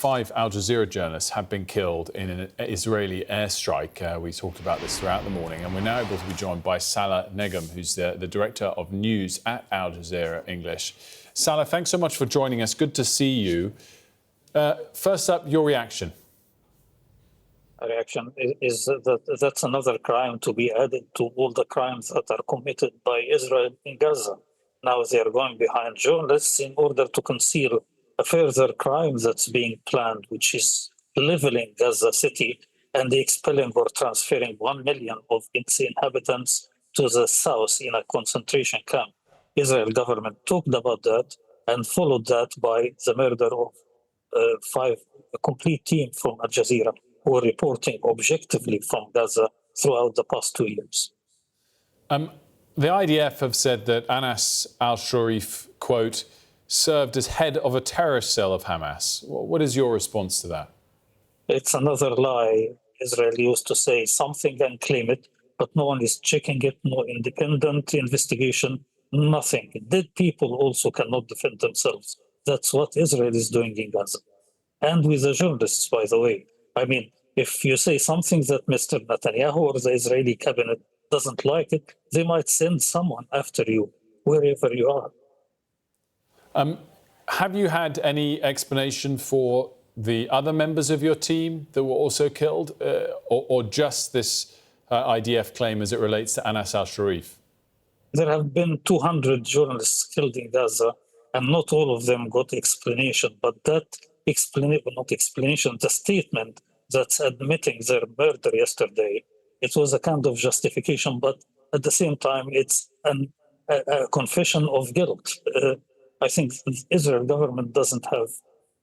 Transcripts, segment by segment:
5 Al Jazeera journalists have been killed in an Israeli airstrike. We talked about this throughout the morning, and we're now able to be joined by Salah Negm, who's the director of news at Al Jazeera English. Salah, thanks so much for joining us. Good to see you. First up, your reaction. Reaction is that that's another crime to be added to all the crimes that are committed by Israel in Gaza. Now they are going behind journalists in order to conceal a further crime that's being planned, which is leveling Gaza City and expelling or transferring 1 million of its inhabitants to the south in a concentration camp. Israel government talked about that and followed that by the murder of a complete team from Al Jazeera who are reporting objectively from Gaza throughout the past 2 years. The IDF have said that Anas Al-Sharif, quote, served as head of a terrorist cell of Hamas. What is your response to that? It's another lie. Israel used to say something and claim it, but no one is checking it, no independent investigation, nothing. Dead people also cannot defend themselves. That's what Israel is doing in Gaza. And with the journalists, by the way. I mean, if you say something that Mr. Netanyahu or the Israeli cabinet doesn't like it, they might send someone after you, wherever you are. Have you had any explanation for the other members of your team that were also killed, or just this IDF claim as it relates to Anas Al-Sharif? There have been 200 journalists killed in Gaza, and not all of them got explanation. But that the statement that's admitting their murder yesterday, it was a kind of justification, but at the same time, it's a confession of guilt. I think the Israel government doesn't have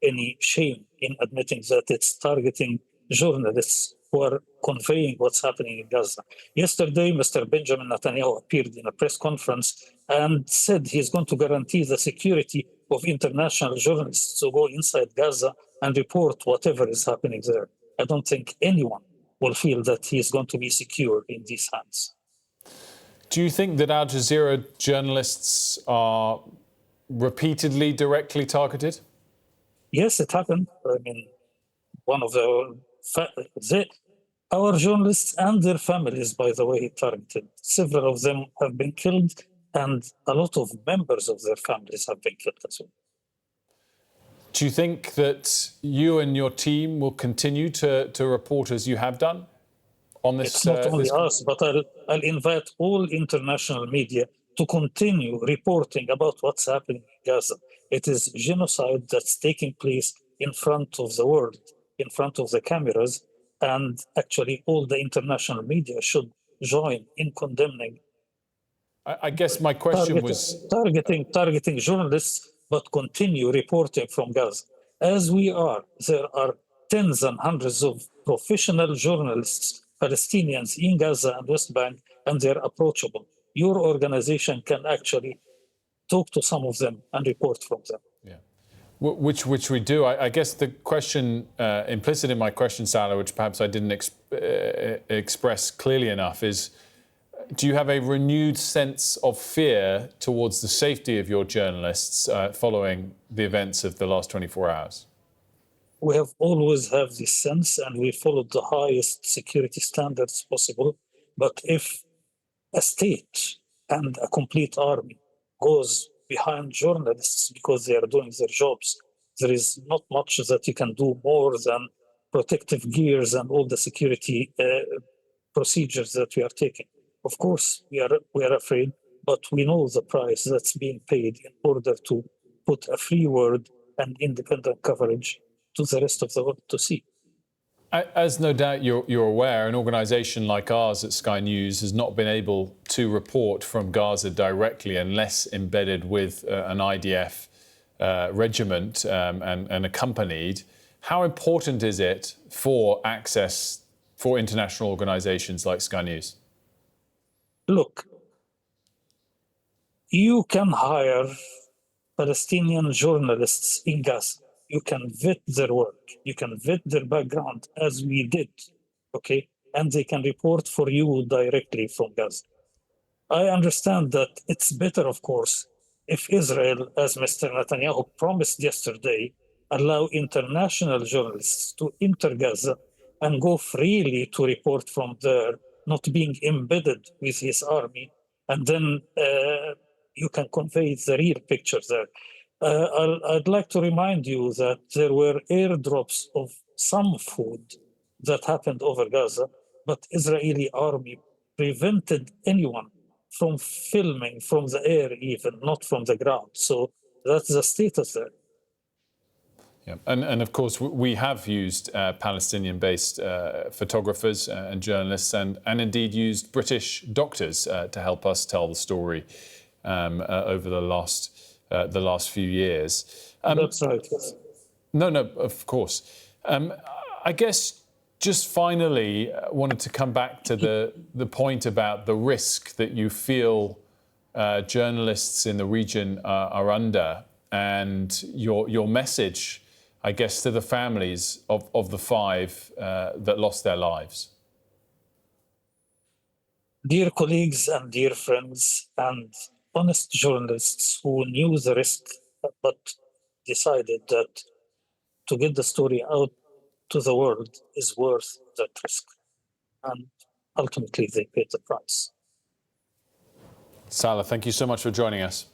any shame in admitting that it's targeting journalists who are conveying what's happening in Gaza. Yesterday, Mr. Benjamin Netanyahu appeared in a press conference and said he's going to guarantee the security of international journalists to go inside Gaza and report whatever is happening there. I don't think anyone will feel that he is going to be secure in these hands. Do you think that Al Jazeera journalists are repeatedly directly targeted? Yes, it happened. I mean, our journalists and their families, by the way, targeted. Several of them have been killed, and a lot of members of their families have been killed as well. Do you think that you and your team will continue to report as you have done on this? It's not only us, but I'll invite all international media to continue reporting about what's happening in Gaza. It is genocide that's taking place in front of the world, in front of the cameras, and actually all the international media should join in condemning. I guess my question was targeting journalists, but continue reporting from Gaza. As we are, there are tens and hundreds of professional journalists, Palestinians in Gaza and West Bank, and they're approachable. Your organization can actually talk to some of them and report from them. Yeah, which we do. I guess the question implicit in my question, Salah, which perhaps I didn't express clearly enough, is: do you have a renewed sense of fear towards the safety of your journalists following the events of the last 24 hours? We have always had this sense, and we followed the highest security standards possible. But if a state and a complete army goes behind journalists because they are doing their jobs, there is not much that you can do more than protective gears and all the security procedures that we are taking. Of course, we are afraid, but we know the price that's being paid in order to put a free word and independent coverage to the rest of the world to see. As no doubt you're aware, an organisation like ours at Sky News has not been able to report from Gaza directly unless embedded with an IDF regiment and accompanied. How important is it for access for international organisations like Sky News? Look, you can hire Palestinian journalists in Gaza. You can vet their work. You can vet their background, as we did, okay? And they can report for you directly from Gaza. I understand that it's better, of course, if Israel, as Mr. Netanyahu promised yesterday, allow international journalists to enter Gaza and go freely to report from there, not being embedded with his army, and then you can convey the real picture there. I'd like to remind you that there were airdrops of some food that happened over Gaza, but Israeli army prevented anyone from filming from the air, even not from the ground. So that's the status there. Yeah. And of course, we have used Palestinian-based photographers and journalists, and indeed used British doctors to help us tell the story over the last few years. That's right. Yes. No, of course. I guess just finally, wanted to come back to the point about the risk that you feel journalists in the region are under, and your message, I guess, to the families of the 5 that lost their lives. Dear colleagues and dear friends and honest journalists who knew the risk but decided that to get the story out to the world is worth that risk. And ultimately, they paid the price. Salah, thank you so much for joining us.